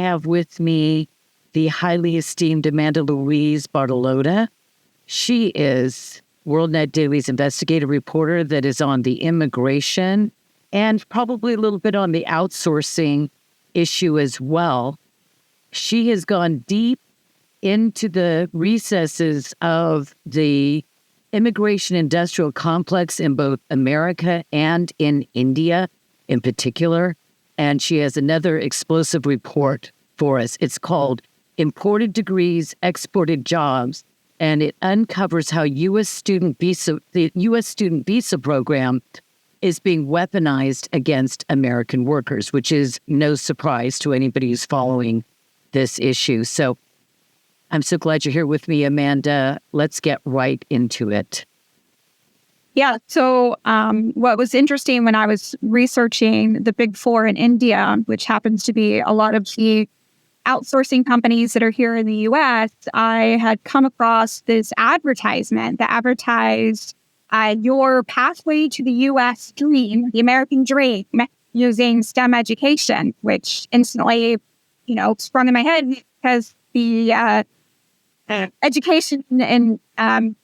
have with me the highly esteemed Amanda Bartolotta. She is WorldNetDaily's investigative reporter that is on the immigration and probably a little bit on the outsourcing issue as well. She has gone deep into the recesses of the immigration industrial complex in both America and in India in particular. And she has another explosive report for us. It's called Imported Degrees, Exported Jobs, and it uncovers how the U.S. student visa program is being weaponized against American workers, which is no surprise to anybody who's following this issue. So I'm so glad you're here with me, Amanda. Let's get right into it. Yeah. So what was interesting when I was researching the Big Four in India, which happens to be a lot of the outsourcing companies that are here in the U.S., I had come across this advertisement that advertised your pathway to the U.S. dream, the American dream, using STEM education, which instantly, sprung in my head because the education in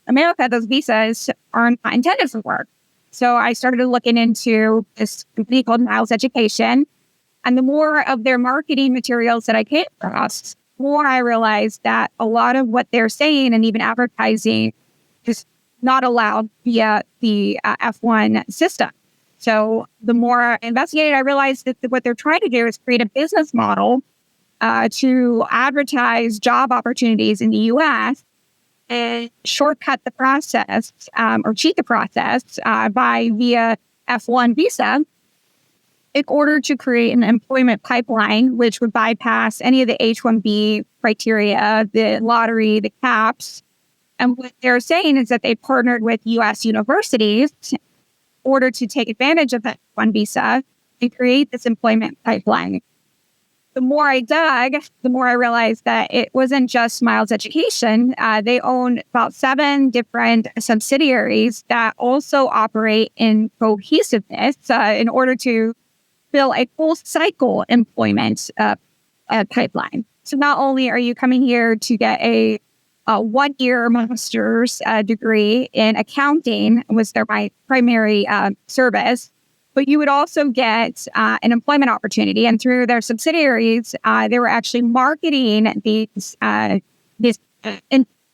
America, those visas aren't intended for work. So I started looking into this company called Miles Education. And the more of their marketing materials that I came across, the more I realized that a lot of what they're saying and even advertising is not allowed via the F1 system. So the more I investigated, I realized that what they're trying to do is create a business model to advertise job opportunities in the U.S. and shortcut the process or cheat the process via F1 visa in order to create an employment pipeline, which would bypass any of the H-1B criteria, the lottery, the caps. And what they're saying is that they partnered with U.S. universities in order to take advantage of that F1 visa and create this employment pipeline. The more I dug, the more I realized that it wasn't just Miles Education. They own about 7 different subsidiaries that also operate in cohesiveness in order to build a full cycle employment pipeline. So not only are you coming here to get a 1-year master's degree in accounting, was their primary service, but you would also get an employment opportunity. And through their subsidiaries, they were actually marketing these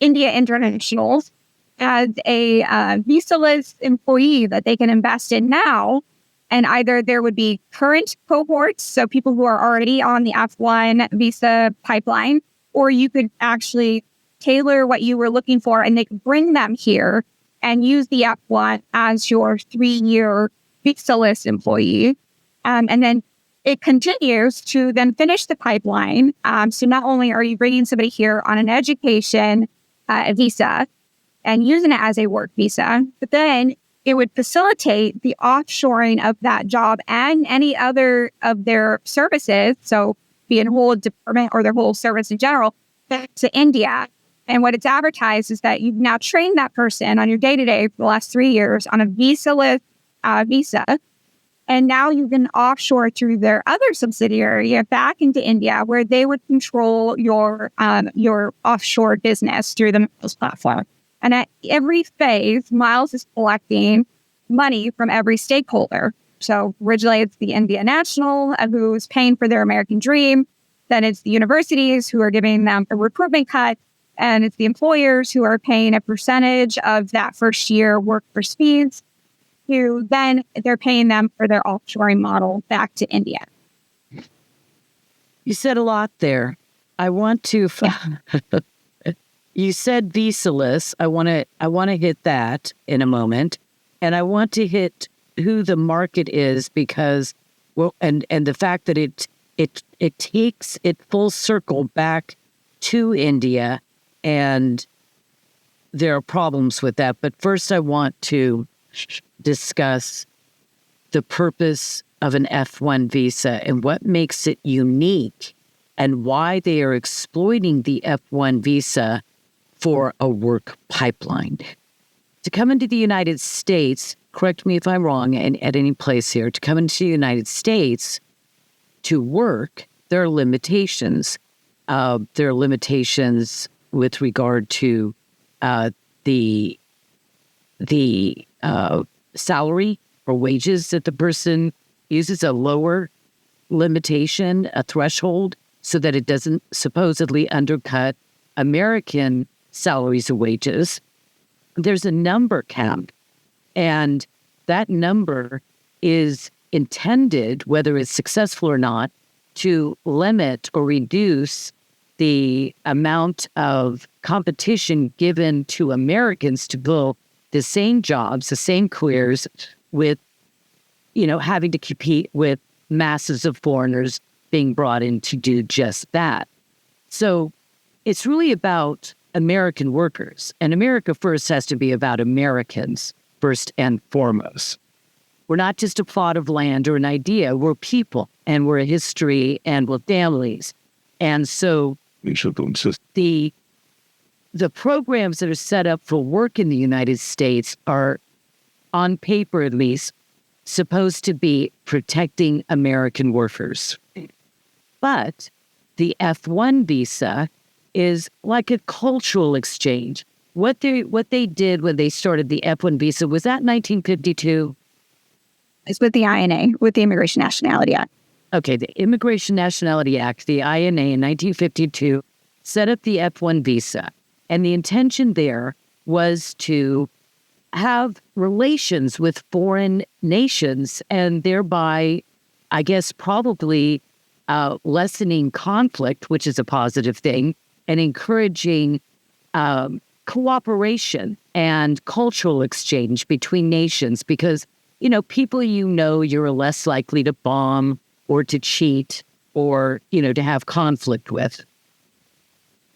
India internationals as a visa-less employee that they can invest in now. And either there would be current cohorts, so people who are already on the F1 visa pipeline, or you could actually tailor what you were looking for and they could bring them here and use the F1 as your 3-year visa-less employee. And then it continues to then finish the pipeline. So not only are you bringing somebody here on an education visa and using it as a work visa, but then it would facilitate the offshoring of that job and any other of their services, so be it a whole department or their whole service in general, back to India. And what it's advertised is that you've now trained that person on your day-to-day for the last 3 years on a visa-less visa, and now you can offshore through their other subsidiary back into India, where they would control your offshore business through the Miles platform. And at every phase, Miles is collecting money from every stakeholder. So originally it's the India national who's paying for their American dream. Then it's the universities who are giving them a recruitment cut. And it's the employers who are paying a percentage of that first year workforce fees. Who then they're paying them for their offshoring model back to India. You said a lot there. I want to... You said visa-less. I want to hit that in a moment, and I want to hit who the market is because, well, and the fact that it takes it full circle back to India, and there are problems with that. But first, I want to discuss the purpose of an F1 visa and what makes it unique, and why they are exploiting the F1 visa for a work pipeline. To come into the United States, correct me if I'm wrong, and at any place here, to come into the United States to work, there are limitations. There are limitations with regard to the salary or wages that the person uses, a lower limitation, a threshold, so that it doesn't supposedly undercut American salaries and wages. There's a number cap, and that number is intended, whether it's successful or not, to limit or reduce the amount of competition given to Americans to fill the same jobs, the same careers, with, having to compete with masses of foreigners being brought in to do just that. So it's really about American workers. And America First has to be about Americans first and foremost. We're not just a plot of land or an idea. We're people, and we're a history, and we're families. And so the programs that are set up for work in the United States are, on paper at least, supposed to be protecting American workers. But the F-1 visa is like a cultural exchange. What they did when they started the F-1 visa, was that 1952? It's with the INA, with the Immigration Nationality Act. Okay, the Immigration Nationality Act, the INA in 1952, set up the F-1 visa. And the intention there was to have relations with foreign nations and thereby, I guess, probably lessening conflict, which is a positive thing, and encouraging cooperation and cultural exchange between nations because, people you're less likely to bomb or to cheat or, to have conflict with.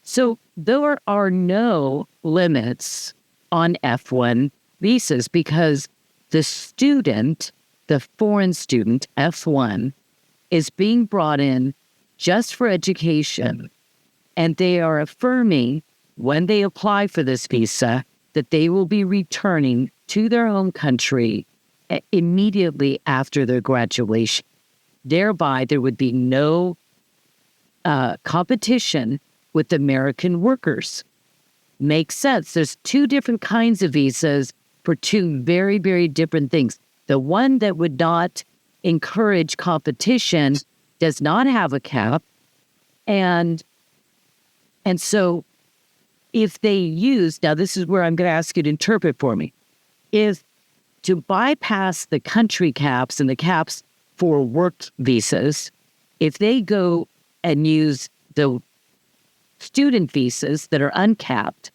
So there are no limits on F-1 visas because the student, the foreign student, F-1, is being brought in just for education. And they are affirming when they apply for this visa that they will be returning to their home country immediately after their graduation. Thereby, there would be no competition with American workers. Makes sense. There's two different kinds of visas for two very, very different things. The one that would not encourage competition does not have a cap. And so if they use, now this is where I'm going to ask you to interpret for me, if to bypass the country caps and the caps for work visas, if they go and use the student visas that are uncapped,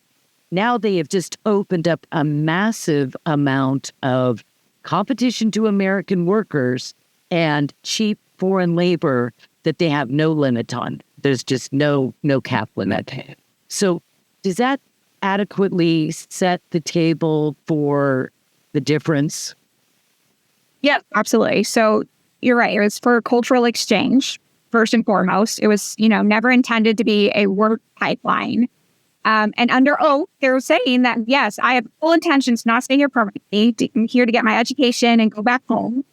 now they have just opened up a massive amount of competition to American workers and cheap foreign labor that they have no limit on. There's just no cap limit. So does that adequately set the table for the difference? Yeah, absolutely. So you're right. It was for cultural exchange, first and foremost. It was, never intended to be a work pipeline. And under oath, they're saying that, yes, I have full intentions not staying here permanently. I'm here to get my education and go back home.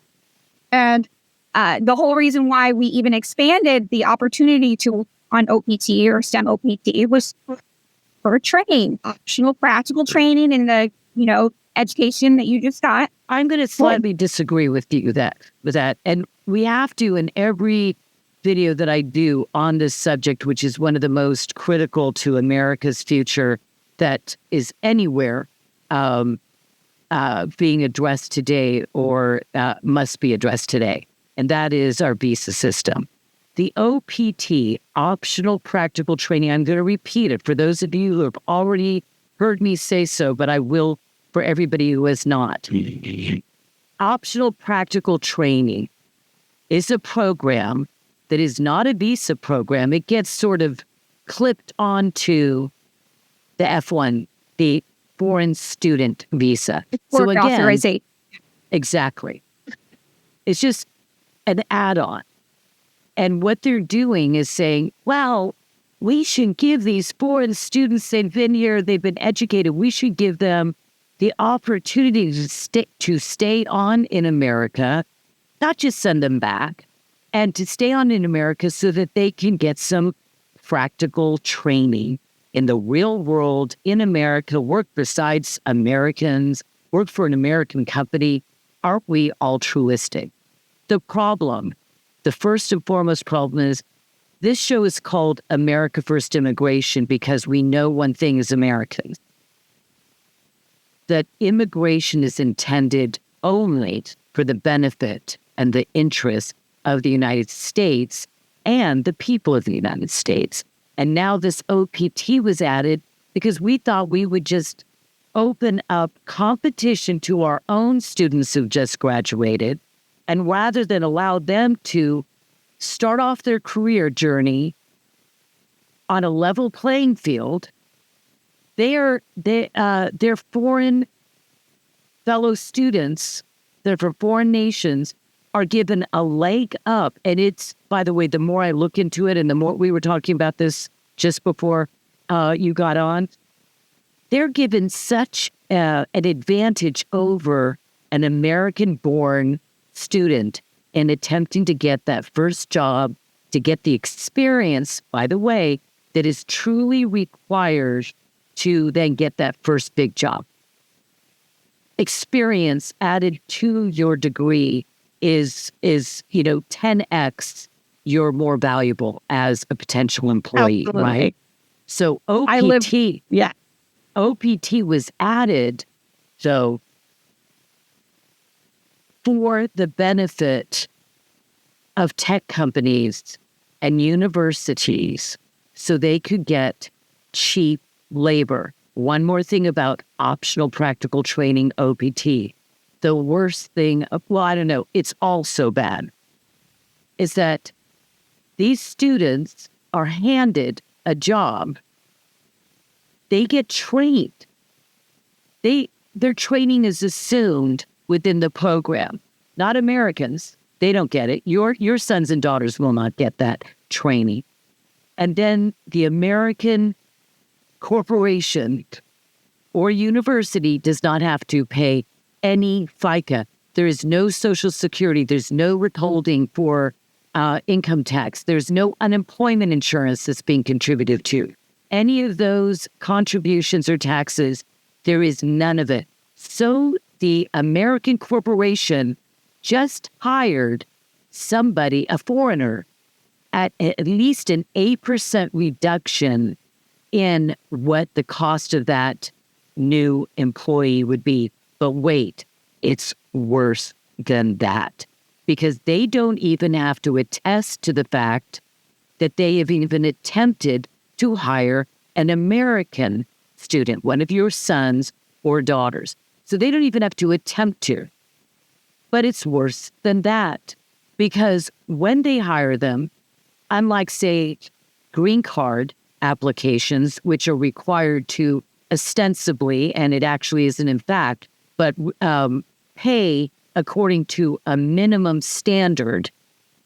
And the whole reason why we even expanded the opportunity to on OPT or STEM OPT was for training, optional practical training in the, education that you just got. I'm going to slightly disagree with you with that. And we have to, in every video that I do on this subject, which is one of the most critical to America's future that is anywhere being addressed today or must be addressed today. And that is our visa system. The OPT, optional practical training, I'm going to repeat it for those of you who have already heard me say so, but I will for everybody who has not. Optional practical training is a program that is not a visa program. It gets sort of clipped onto the F-1, the foreign student visa. So again, authorization. Exactly. It's just an add-on. And what they're doing is saying, well, we should give these foreign students, they've been here, they've been educated, we should give them the opportunity to stay on in America, not just send them back. and to stay on in America so that they can get some practical training in the real world in America, work besides Americans, work for an American company. Aren't we altruistic? The problem, the first and foremost problem is this show is called America First Immigration because we know one thing as Americans, that immigration is intended only for the benefit and the interest of the United States and the people of the United States. And now this OPT was added because we thought we would just open up competition to our own students who've just graduated. And rather than allow them to start off their career journey on a level playing field, their foreign fellow students that are from foreign nations are given a leg up. And it's, by the way, the more I look into it and the more we were talking about this just before you got on, they're given such an advantage over an American-born student in attempting to get that first job, to get the experience, by the way, that is truly required to then get that first big job. Experience added to your degree is 10x you're more valuable as a potential employee, Absolutely. right? So OPT was added so for the benefit of tech companies and universities so they could get cheap labor. One more thing about optional practical training OPT. The worst thing, well, I don't know, it's all so bad, is that these students are handed a job. They get trained. Their training is assumed within the program. Not Americans. They don't get it. Your sons and daughters will not get that training. And then the American corporation or university does not have to pay any FICA. There is no Social Security. There's no withholding for income tax. There's no unemployment insurance that's being contributed to. Any of those contributions or taxes, there is none of it. So the American corporation just hired somebody, a foreigner, at least an 8% reduction in what the cost of that new employee would be. But wait, it's worse than that, because they don't even have to attest to the fact that they have even attempted to hire an American student, one of your sons or daughters. So they don't even have to attempt to. But it's worse than that, because when they hire them, unlike, say, green card applications, which are required to ostensibly, and it actually isn't in fact, but pay according to a minimum standard,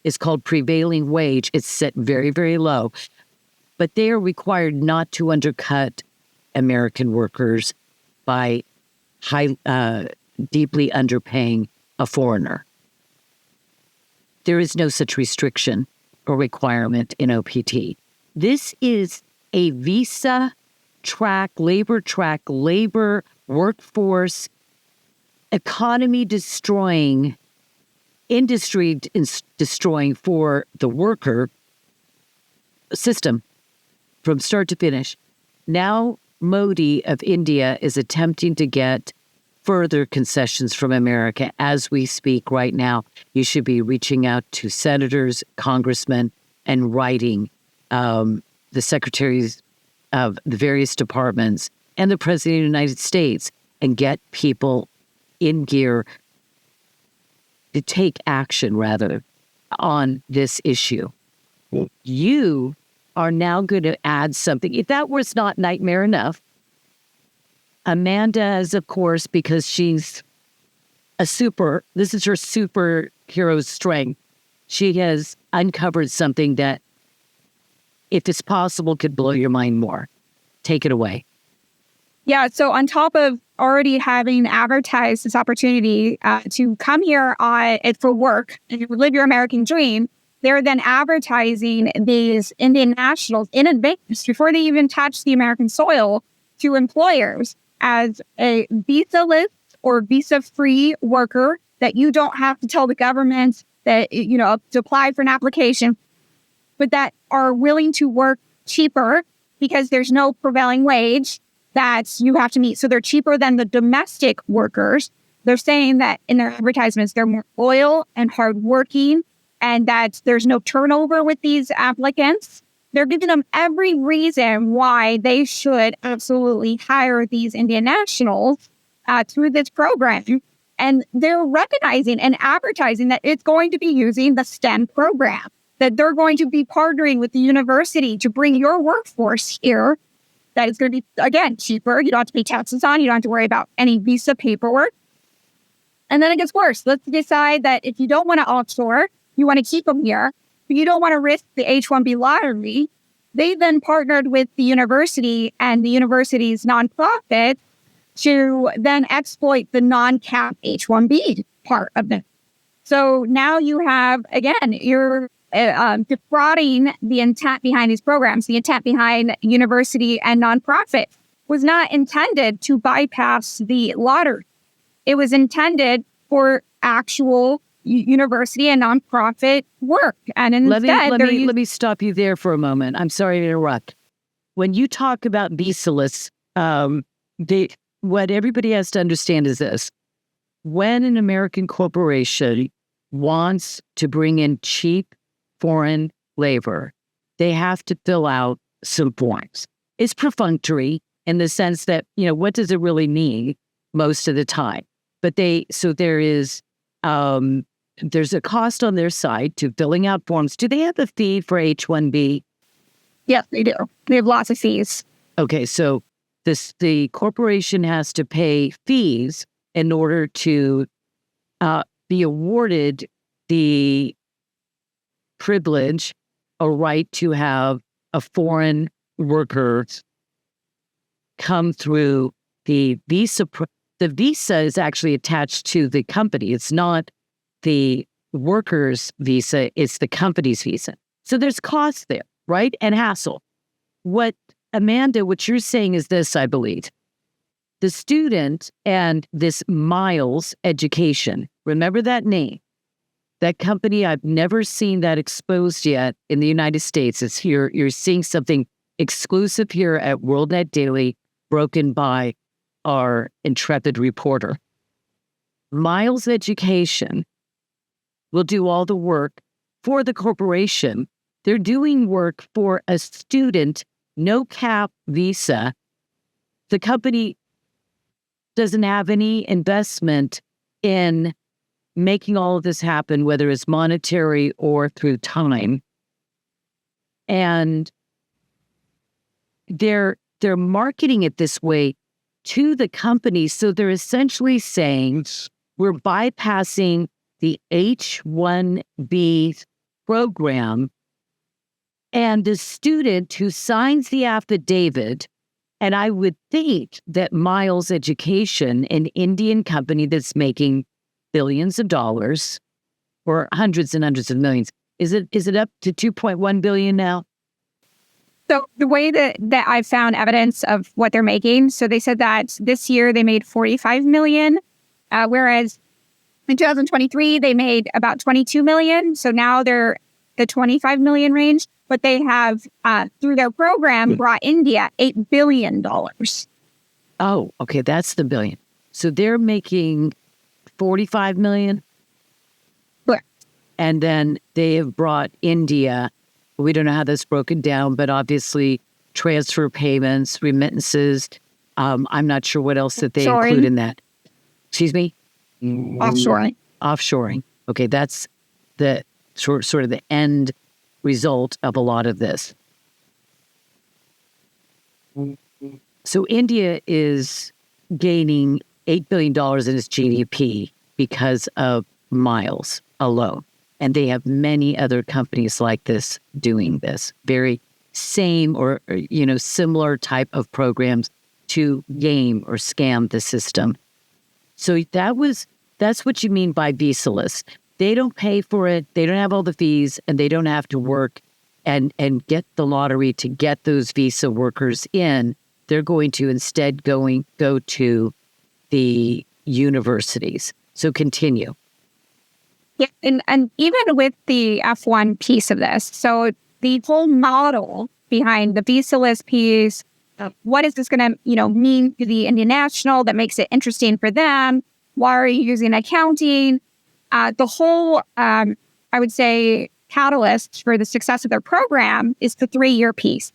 is called prevailing wage. It's set very, very low. But they are required not to undercut American workers by deeply underpaying a foreigner. There is no such restriction or requirement in OPT. This is a visa track, labor workforce, economy destroying, industry destroying for the worker system from start to finish. Now Modi of India is attempting to get further concessions from America as we speak right now. You should be reaching out to senators, congressmen, and writing the secretaries of the various departments and the president of the United States and get people in gear to take action, rather, on this issue. You are now going to add something. If that was not nightmare enough, Amanda is, of course, because she's this is her superhero strength. She has uncovered something that, if it's possible, could blow your mind more. Take it away. Yeah. So on top of already having advertised this opportunity to come here for work and live your American dream, they're then advertising these Indian nationals in advance before they even touch the American soil to employers as a visa-less or visa-free worker that you don't have to tell the government that, to apply for an application, but that are willing to work cheaper because there's no prevailing wage that you have to meet. So they're cheaper than the domestic workers. They're saying that in their advertisements, they're more loyal and hardworking, and that there's no turnover with these applicants. They're giving them every reason why they should absolutely hire these Indian nationals through this program. And they're recognizing and advertising that it's going to be using the STEM program, that they're going to be partnering with the university to bring your workforce here, that it's going to be, again, cheaper. You don't have to pay taxes on. You don't have to worry about any visa paperwork. And then it gets worse. Let's decide that if you don't want to offshore, you want to keep them here, but you don't want to risk the H-1B lottery. They then partnered with the university and the university's nonprofit to then exploit the non-cap H-1B part of it. So now you have, again, you're defrauding the intent behind these programs. The intent behind university and nonprofit was not intended to bypass the lottery. It was intended for actual university and nonprofit work. And instead, let me stop you there for a moment. I'm sorry to interrupt. When you talk about visa-less, what everybody has to understand is this. When an American corporation wants to bring in cheap foreign labor, they have to fill out some forms. It's perfunctory in the sense that, what does it really mean most of the time? But there's a cost on their side to filling out forms. Do they have a fee for H-1B? Yes, they do. They have lots of fees. Okay, so the corporation has to pay fees in order to be awarded the privilege or right to have a foreign worker come through the visa. The visa is actually attached to the company. It's not the worker's visa, it's the company's visa. So there's cost there, right? And hassle. Amanda, what you're saying is this, I believe. The student and this Miles Education, remember that name? That company, I've never seen that exposed yet in the United States. It's here. You're seeing something exclusive here at WorldNetDaily, broken by our intrepid reporter. Miles Education will do all the work for the corporation. They're doing work for a student, no cap visa. The company doesn't have any investment in making all of this happen, whether it's monetary or through time. And they're marketing it this way to the company. So they're essentially saying we're bypassing the H-1B program, and the student who signs the affidavit, and I would think that Miles Education, an Indian company that's making billions of dollars or hundreds and hundreds of millions, is it up to 2.1 billion now? So the way that I've found evidence of what they're making, so they said that this year they made 45 million, whereas in 2023 they made about 22 million. So now they're the 25 million range, but they have, through their program, brought India $8 billion. Oh, okay, that's the billion. So they're making 45 million? Correct. And then they have brought India, we don't know how that's broken down, but obviously transfer payments, remittances. I'm not sure what else that they include in that. Excuse me? Offshoring. Offshoring. Okay, that's the sort of the end result of a lot of this. So India is gaining $8 billion in its GDP because of Miles alone. And they have many other companies like this doing this. Very same or similar type of programs to game or scam the system. So that's what you mean by visa-less. they don't pay for it. They don't have all the fees, and they don't have to work and get the lottery to get those visa workers in. They're going to instead go to the universities. So continue. Yeah, and even with the F1 piece of this, so the whole model behind the visa-less piece, what is this going to, mean to the Indian national that makes it interesting for them? Why are you using accounting? The whole, I would say, catalyst for the success of their program is the 3-year piece.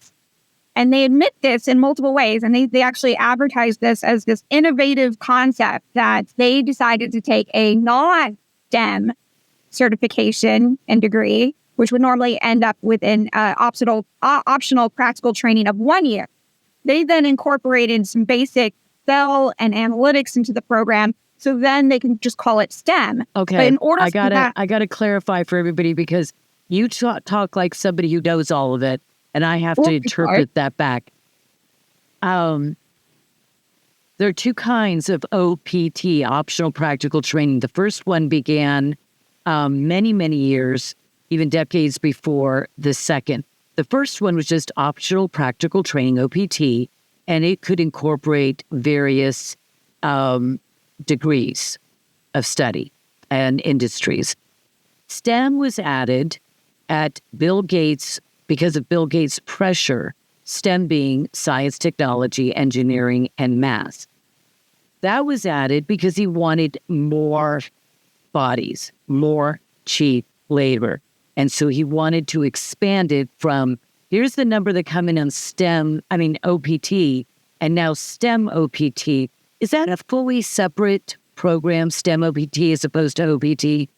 And they admit this in multiple ways. And they actually advertise this as this innovative concept that they decided to take a non-STEM certification and degree, which would normally end up with an optional practical training of 1 year. They then incorporated some basic Excel and analytics into the program, so then they can just call it STEM. Okay, but in order I gotta clarify for everybody, because you talk like somebody who knows all of it, and I have to interpret that back. There are two kinds of OPT, optional practical training. The first one began many, many years, even decades before the second. The first one was just optional practical training, OPT, and it could incorporate various degrees of study and industries. STEM was added at Bill Gates because of Bill Gates' pressure, STEM being science, technology, engineering, and math. That was added because he wanted more bodies, more cheap labor. And so he wanted to expand it from, here's the number that come in on OPT, and now STEM OPT. Is that a fully separate program, STEM OPT, as opposed to OPT?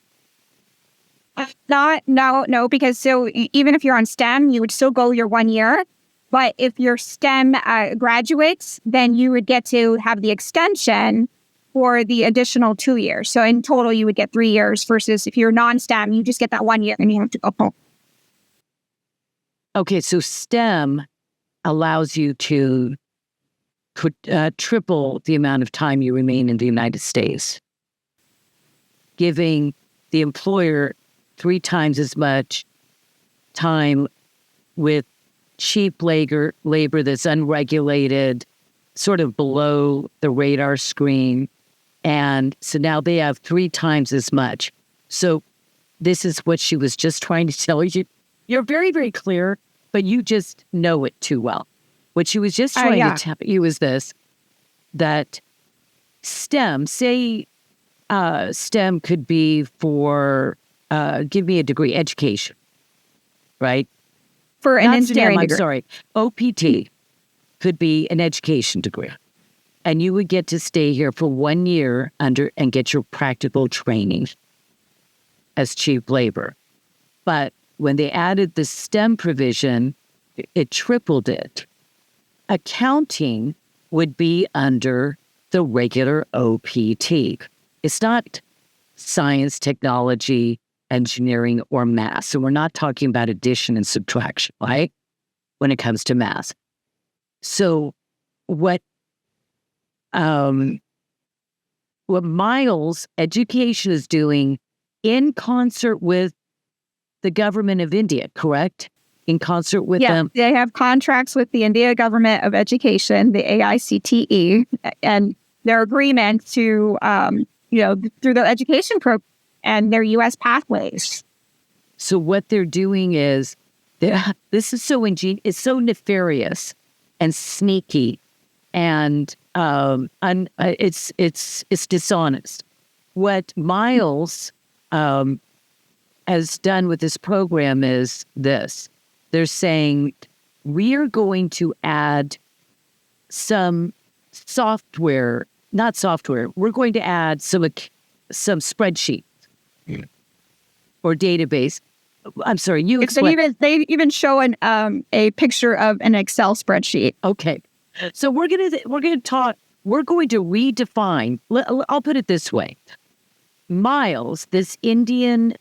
No, because even if you're on STEM, you would still go your 1 year. But if you're STEM graduates, then you would get to have the extension for the additional 2 years. So in total, you would get 3 years versus if you're non-STEM, you just get that 1 year and you have to go home. Okay, so STEM allows you to triple the amount of time you remain in the United States, giving the employer 3 times as much time with cheap labor that's unregulated, sort of below the radar screen. And so now they have 3 times as much. So this is what she was just trying to tell you. You're very, very clear, but you just know it too well. What she was just trying to tell you is this, that STEM, STEM could be for, give me a degree, education, right? For an engineering degree. I'm sorry. OPT could be an education degree. And you would get to stay here for 1 year and get your practical training as cheap labor. But when they added the STEM provision, it tripled it. Accounting would be under the regular OPT. It's not science, technology, engineering, or math. So we're not talking about addition and subtraction, right? When it comes to math. So what Miles Education is doing in concert with the government of India, correct? In concert with them? Yeah, they have contracts with the India Government of Education, the AICTE, and their agreement to, through the education program and their U.S. pathways. So what they're doing is, this is so ingenious, it's so nefarious and sneaky, and it's dishonest. What Miles has done with this program is this. They're saying, we are going to add some software, not software, we're going to add some spreadsheets or database. I'm sorry, you explain. They even show a picture of an Excel spreadsheet. Okay. So we're going to redefine, I'll put it this way. Miles, this Indian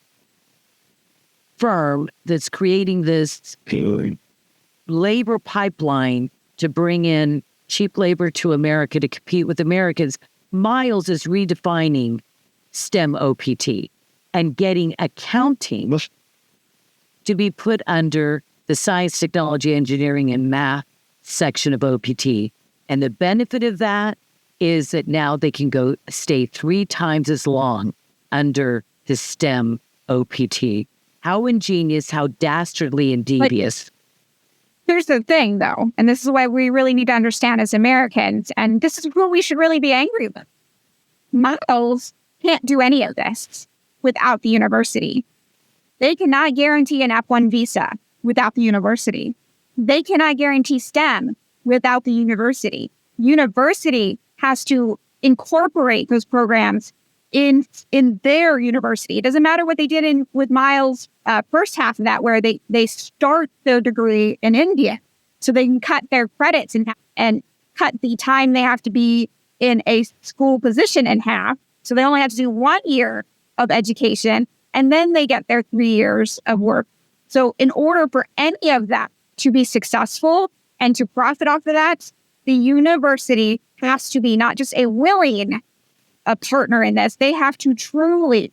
firm that's creating this labor pipeline to bring in cheap labor to America to compete with Americans, Miles is redefining STEM OPT. and getting accounting to be put under the science, technology, engineering, and math section of OPT. And the benefit of that is that now they can stay 3 times as long under the STEM OPT. How ingenious, how dastardly and devious. Here's the thing, though, and this is why we really need to understand as Americans, and this is what we should really be angry with. Models can't do any of this without the university. They cannot guarantee an F1 visa without the university. They cannot guarantee STEM without the university. University has to incorporate those programs in their university. It doesn't matter what they did with Miles' first half of that, where they start their degree in India, so they can cut their credits in half and cut the time they have to be in a school position in half. So they only have to do 1 year of education, and then they get their 3 years of work. So in order for any of that to be successful and to profit off of that, the university has to be not just a willing partner in this. They have to truly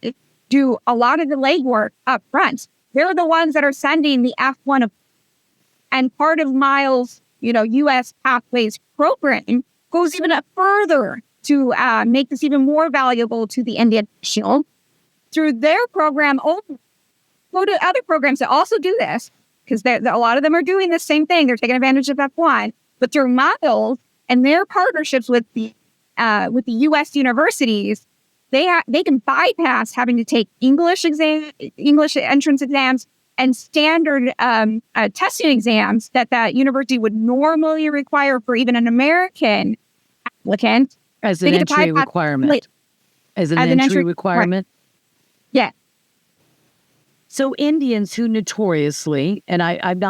do a lot of the legwork up front. They're the ones that are sending the F1 and part of Miles, U.S. Pathways program goes even up further to make this even more valuable to the Indian national. Through their program, go to other programs that also do this, because a lot of them are doing the same thing. They're taking advantage of F1, but through Miles and their partnerships with the U.S. universities, they can bypass having to take English entrance exams and standard testing exams that university would normally require for even an American applicant. As an entry requirement. As an entry requirement? Yeah. So Indians who notoriously, and I'm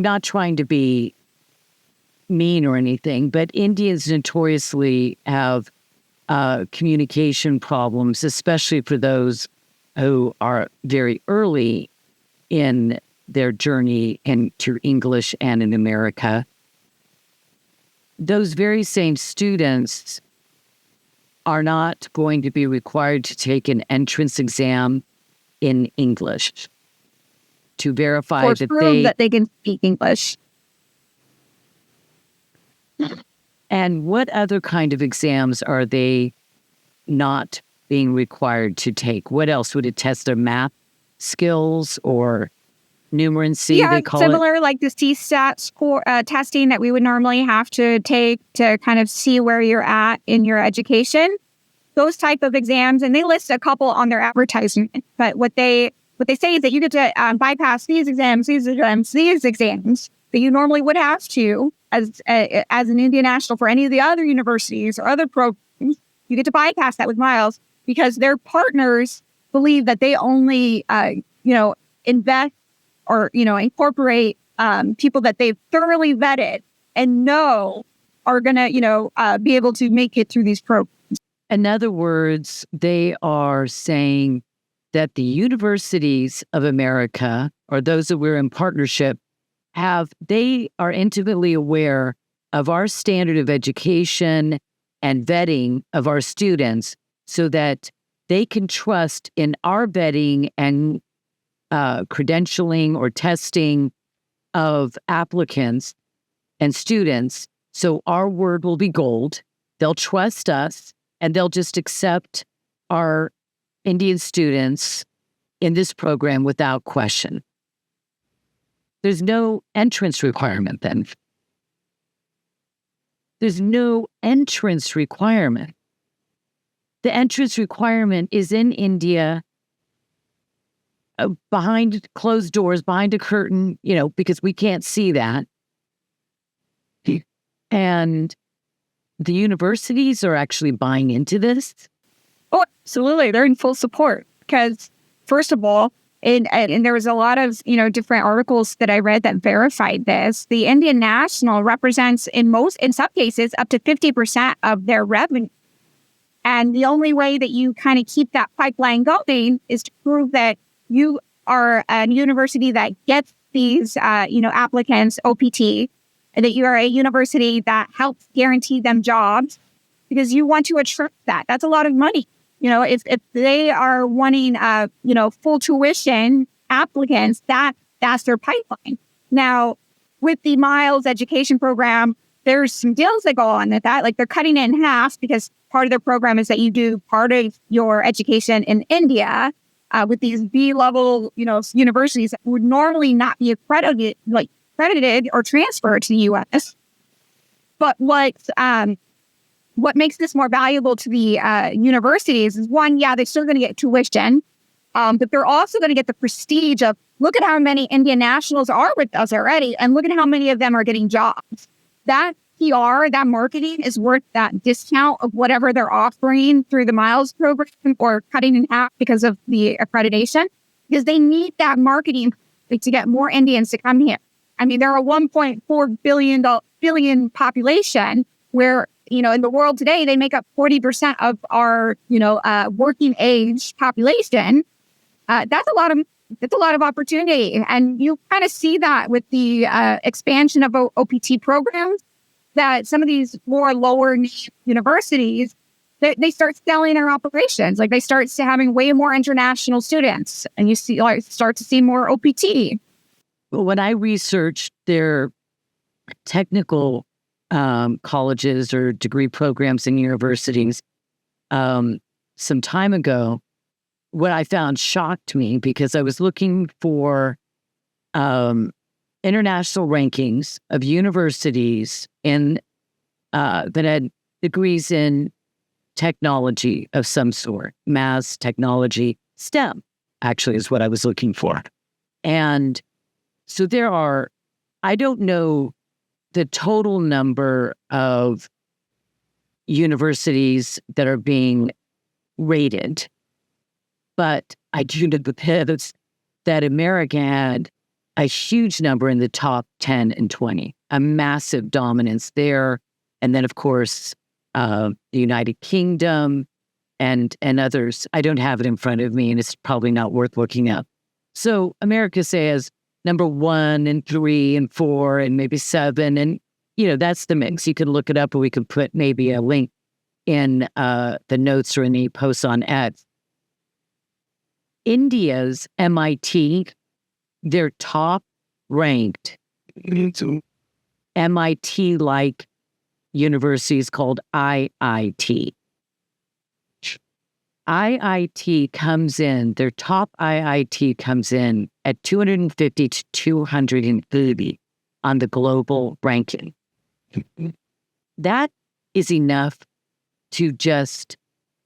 not trying to be mean or anything, but Indians notoriously have communication problems, especially for those who are very early in their journey into English and in America. Those very same students are not going to be required to take an entrance exam in English to verify that they can speak English. And what other kind of exams are they not being required to take? What else? Would it test their math skills or numeracy? Yeah, they call similar like the CSAT score testing that we would normally have to take to kind of see where you're at in your education. Those type of exams, and they list a couple on their advertisement. But what they say is that you get to bypass these exams that you normally would have to as an Indian national for any of the other universities or other programs. You get to bypass that with Miles because their partners believe that they only invest or incorporate people that they've thoroughly vetted and know are going to be able to make it through these programs. In other words, they are saying that the universities of America, or those that we're in partnership, they are intimately aware of our standard of education and vetting of our students so that they can trust in our vetting and credentialing or testing of applicants and students. So our word will be gold. They'll trust us and they'll just accept our Indian students in this program without question. There's no entrance requirement then. There's no entrance requirement. The entrance requirement is in India behind closed doors, behind a curtain, because we can't see that. And the universities are actually buying into this. Oh, absolutely. They're in full support because, first of all, and there was a lot of, different articles that I read that verified this. The Indian National represents in some cases, up to 50% of their revenue. And the only way that you kind of keep that pipeline going is to prove that you are a university that gets these, applicants OPT, and that you are a university that helps guarantee them jobs because you want to attract that. That's a lot of money. if they are wanting, full tuition applicants, that's their pipeline. Now, with the Miles education program, there's some deals that go on with that. Like they're cutting it in half because part of their program is that you do part of your education in India with these B-level, universities that would normally not be accredited or transferred to the U.S. But what makes this more valuable to the universities is one, they're still going to get tuition, but they're also going to get the prestige of, look at how many Indian nationals are with us already, and look at how many of them are getting jobs. That PR, that marketing is worth that discount of whatever they're offering through the Miles program or cutting in half because of the accreditation, because they need that marketing to get more Indians to come here. I mean, there are 1.4 billion population where, in the world today, they make up 40% of our, working age population. That's a lot of opportunity. And you kind of see that with the expansion of OPT programs, that some of these more lower need universities, they start selling their operations. Like they start having way more international students, and you start to see more OPT. Well, when I researched their technical colleges or degree programs in universities some time ago, what I found shocked me, because I was looking for international rankings of universities that had degrees in technology of some sort, math, technology, STEM, actually is what I was looking for. And so I don't know the total number of universities that are being rated, but I do know that America had a huge number in the top 10 and 20, a massive dominance there. And then, of course, the United Kingdom and others. I don't have it in front of me, and it's probably not worth looking up. So America says number 1 and 3 and 4 and maybe 7. And, that's the mix. You can look it up, or we can put maybe a link in the notes or any posts on X. India's MIT, their top ranked MIT-like university is called IIT. Their top IIT comes in at 250 to 230 on the global ranking. That is enough to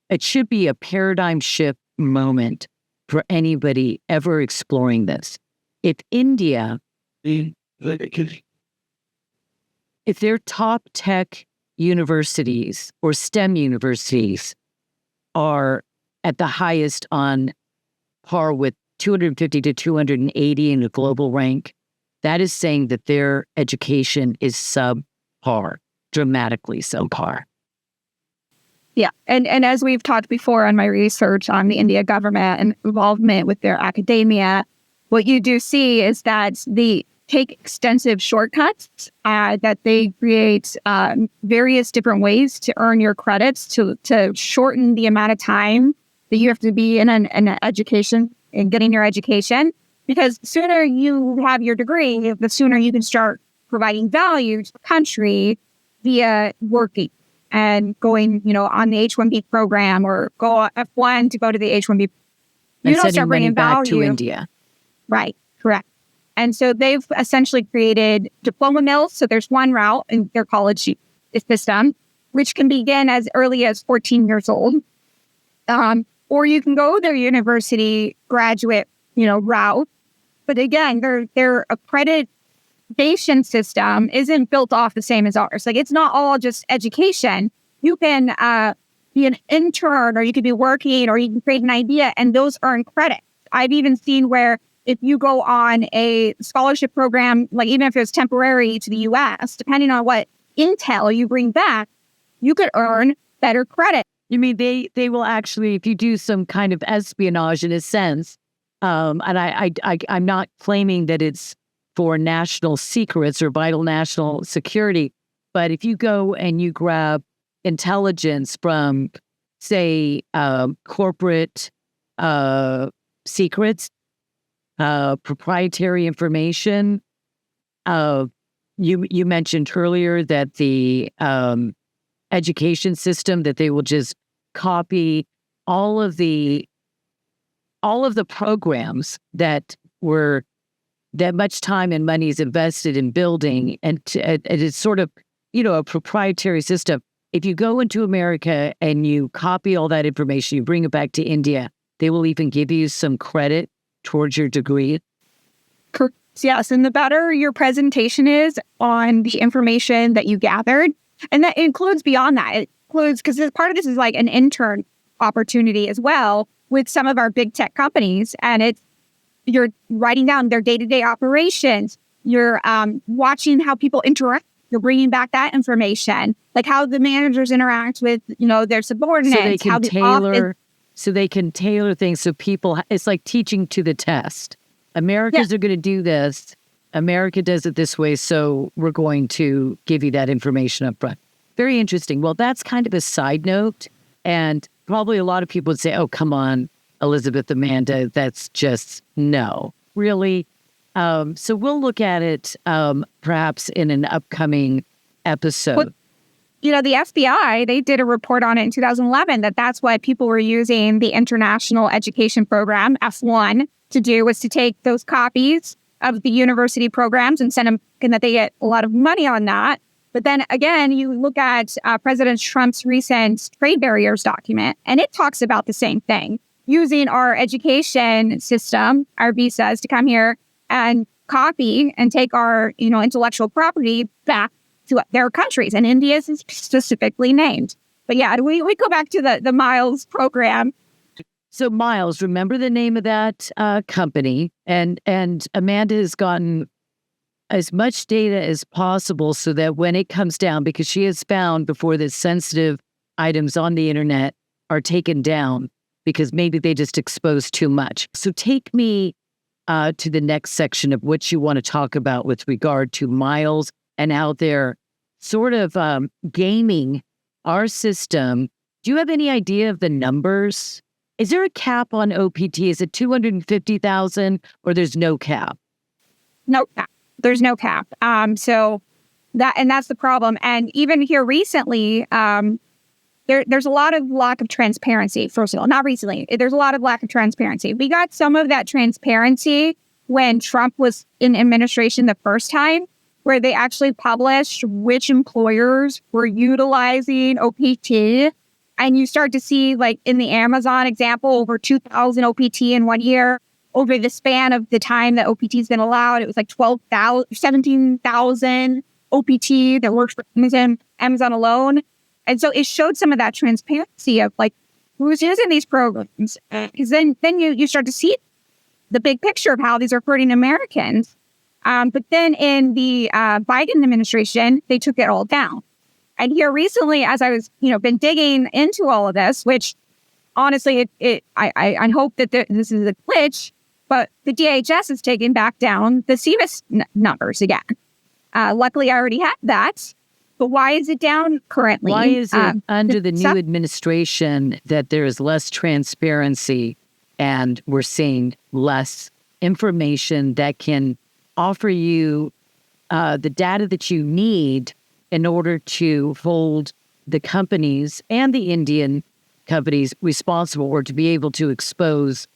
it should be a paradigm shift moment for anybody ever exploring this. If their top tech universities or STEM universities are at the highest on par with 250 to 280 in the global rank, that is saying that their education is subpar, dramatically subpar. Yeah. And as we've talked before on my research on the India government and involvement with their academia, what you do see is that they take extensive shortcuts, that they create various different ways to earn your credits, to shorten the amount of time that you have to be in an education and getting your education. Because the sooner you have your degree, the sooner you can start providing value to the country via working and going, on the H-1B program, or go F1 to go to the H-1B. You don't start bringing value back to India. Right, correct. And so they've essentially created diploma mills. So there's one route in their college system, which can begin as early as 14 years old. Or you can go their university graduate, route. But again, their accreditation system isn't built off the same as ours. Like, it's not all just education. You can be an intern, or you could be working, or you can create an idea, and those earn credit. I've even seen where if you go on a scholarship program, like even if it's temporary to the U.S., depending on what intel you bring back, you could earn better credit. You mean they will actually, if you do some kind of espionage in a sense, and I'm not claiming that it's for national secrets or vital national security, but if you go and you grab intelligence from say, corporate secrets, proprietary information. You mentioned earlier that the education system, that they will just copy all of the programs that much time and money is invested in building, and it's sort of, a proprietary system. If you go into America and you copy all that information, you bring it back to India, they will even give you some credit towards your degree. Yes, and the better your presentation is on the information that you gathered, and that includes beyond that. It includes, because part of this is like an intern opportunity as well with some of our big tech companies, and you're writing down their day-to-day operations. You're watching how people interact. You're bringing back that information, like how the managers interact with, their subordinates. So they can tailor things so people. It's like teaching to the test. Americans are going to do this. America does it this way, so we're going to give you that information up front. Very interesting. Well, that's kind of a side note, and probably a lot of people would say, "Oh, come on, Elizabeth, Amanda, that's just no, really." So we'll look at it perhaps in an upcoming episode. Well, the FBI, they did a report on it in 2011 that's why people were using the International Education Program, F1, to do, was to take those copies of the university programs and send them, and that they get a lot of money on that. But then again, you look at President Trump's recent trade barriers document, and it talks about the same thing, using our education system, our visas, to come here and copy and take our, intellectual property back to their countries. And India is specifically named. But yeah, we go back to the Miles program. So Miles, remember the name of that company, and Amanda has gotten as much data as possible so that when it comes down, because she has found before that sensitive items on the internet are taken down because maybe they just expose too much. So take me to the next section of what you want to talk about with regard to Miles and how they're sort of gaming our system. Do you have any idea of the numbers? Is there a cap on OPT? Is it 250,000 or there's no cap? No cap. There's no cap. So that's the problem. And even here recently, there's a lot of lack of transparency. First of all, not recently. There's a lot of lack of transparency. We got some of that transparency when Trump was in administration the first time, where they actually published which employers were utilizing OPT. And you start to see, like in the Amazon example, over 2,000 OPT in 1 year. Over the span of the time that OPT has been allowed, it was like 17,000 OPT that works for Amazon alone. And so it showed some of that transparency of like who's using these programs. Because then you start to see the big picture of how these are hurting Americans. But then in the Biden administration, they took it all down. And here recently, as I was, been digging into all of this, which honestly, I hope that this is a glitch, but the DHS is taking back down the CVIS numbers again. Luckily, I already had that. But why is it down currently? Why is it under the new administration that there is less transparency and we're seeing less information that can offer you the data that you need in order to hold the companies and the Indian companies responsible, or to be able to expose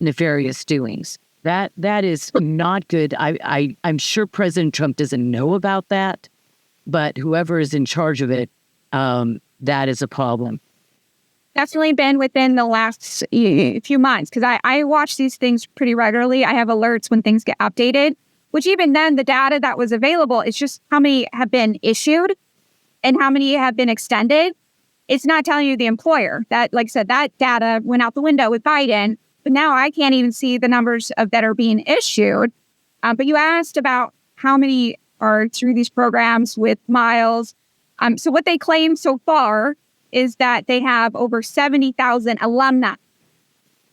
nefarious doings? That is not good. I'm sure President Trump doesn't know about that, but whoever is in charge of it, that is a problem. Definitely been within the last few months, because I watch these things pretty regularly. I have alerts when things get updated, which even then the data that was available is just how many have been issued and how many have been extended. It's not telling you the employer. That, like I said, that data went out the window with Biden. But now I can't even see the numbers that are being issued. But you asked about how many are through these programs with Miles. So what they claim so far is that they have over 70,000 alumni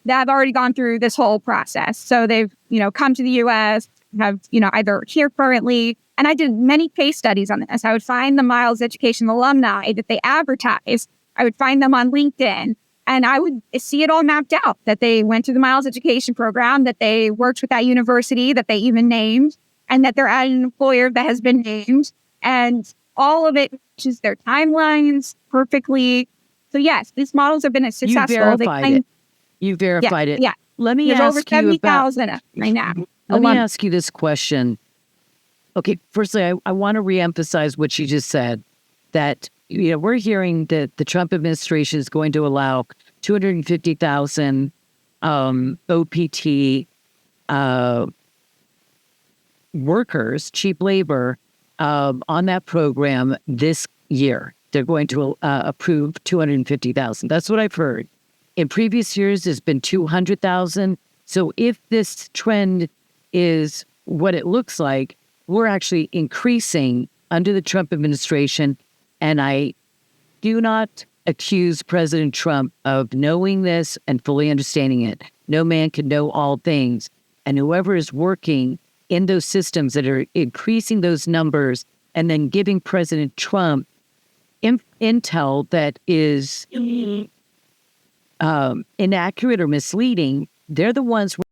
that have already gone through this whole process. So they've, come to the U.S., have, either here currently. And I did many case studies on this. I would find the Miles Education alumni that they advertised. I would find them on LinkedIn, and I would see it all mapped out, that they went to the Miles Education program, that they worked with that university, that they even named, and that they're at an employer that has been named. And all of it matches their timelines perfectly. So yes, these models have been successful. You verified it. Yeah. Let me There's ask over you 70,000 right now. Let me ask you this question. Okay, firstly, I want to reemphasize what you just said, that we're hearing that the Trump administration is going to allow 250,000 OPT workers, cheap labor, on that program this year. They're going to approve 250,000. That's what I've heard. In previous years, there's been 200,000. So if this trend is what it looks like, we're actually increasing under the Trump administration. And I do not accuse President Trump of knowing this and fully understanding it. No man can know all things. And whoever is working in those systems that are increasing those numbers and then giving President Trump intel that is inaccurate or misleading, they're the ones